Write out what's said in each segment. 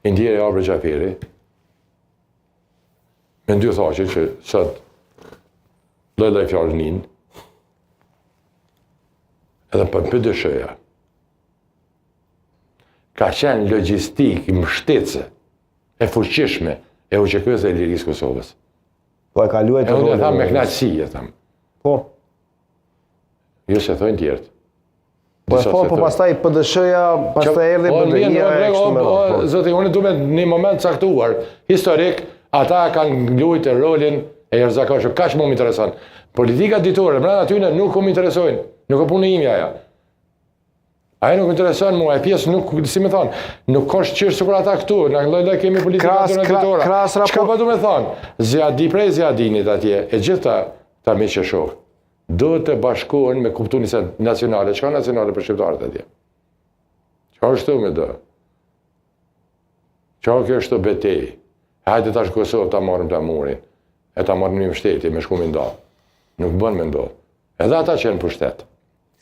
Indire Abra Gjafiri, me dy thaqe që sot lëllë e fjallënin, edhe për dëshëja, ka qenë logjistik mbështetëse e fuqishme e UÇK-s dhe e Lirisë Kosovës. Po e ka luajtur. E unë e thamë me knaqësi, e thamë. Po. Jo se thojnë tjertë. Po pastaj PDSH-ja, pastaj erdhi BDI-ja e kështu me radhë. Zoti, unë du me një moment caktuar, historik, ata kanë luajtur rolin e jashtëzakonshëm, kaq më intereson. Politika ditore, brenda atyne nuk më interesojnë, nuk e punë imja ajo. Ajo nuk intereson mua, e pjesë nuk, si me thonë, nuk ka shqyrë sikur ata këtu, në lloj kemi politika ditore. Çka po du me thonë? Prej Zjadinit atje, e gjitha ta me që shoh, do të bashkohen me kuptunin se nacionale, çka nacionale për shqiptarët atje? Çka është me do? Çka kjo është betejë? Hajde tash Kosovë ta marrim ta murin, e ta marrim në mbështetje me shkumin do. Nuk bën me ndodh. Edhe ata që janë pushtet.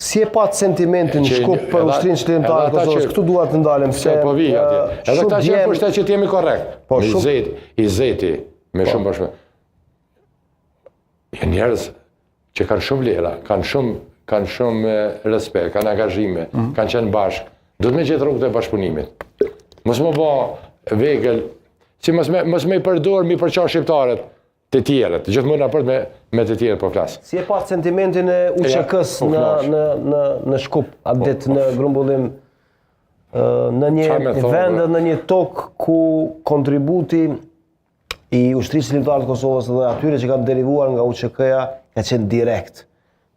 Si e pat sentimentin në Shkup për ushtrinë qytetarë të Kosovës? Këtu duhet të ndalem se po vi atje. Edhe këta që janë pushtet që jemi korrekt. Po i zeti me shumë bashkë. Janë njerëz që kanë shumë vlera, kanë shumë respekt, kanë angazhime, kanë qenë bashkë. Duhet me gjetë rrugët e bashkëpunimit. Mos më bë vegël, si mos më i përdor mi përçar shqiptarët të tjerët, gjithmonë raport me të tjerët po flas. Si e pat sentimentin e UÇK-s në Shkup, atë ditë në grumbullim në një vend, në një tokë ku kontributi i ushtrisë ligjare të Kosovës dhe atyre që kanë derivuar nga UÇK-ja ka qenë direkt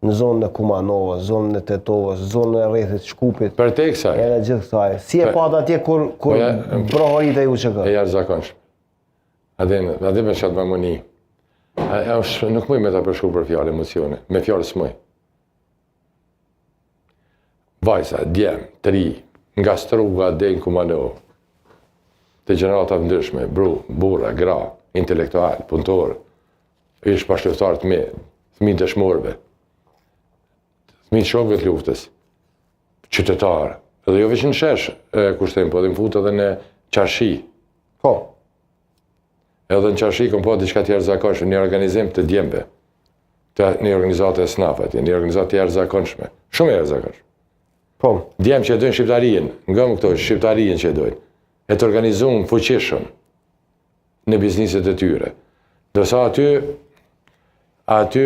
në zonën e Kumanovës, zonën e Tetovës, zonën e rrethit Shkupit. Për te kësaj. Edhe gjithë kësaj. Si e pat atje kur brohorit e UÇK? E jashtëzakonshëm. Adhe me qatë mamoni. Nuk mëj me ta përshku për fjallë emocione, me fjallë s'mëj. Vajsa, djem, tri, nga struga dhe në Kumanovë, të gjenerata ndryshme, burra, gra, intelektual, punëtor, ish pashtöftar të me, fëmijë dëshmorëve, fëmijë shokëve të luftës, qytetarë, edhe jo veç në shesh, kushtem, po edhe në futë edhe në Qarshi. Po. Edhe në Qarshi kom po diçka të jashtëzakonshme, një organizim të djembe, një organizatë e SNAF, një organizatë të jashtëzakonshme, shumë e jashtëzakonshme. Po. Djem që e dojnë shqiptarien, nga më këto shqiptarien që e dojnë, e të organizuar fuqishëm në bizniset e tyre. Dërsa aty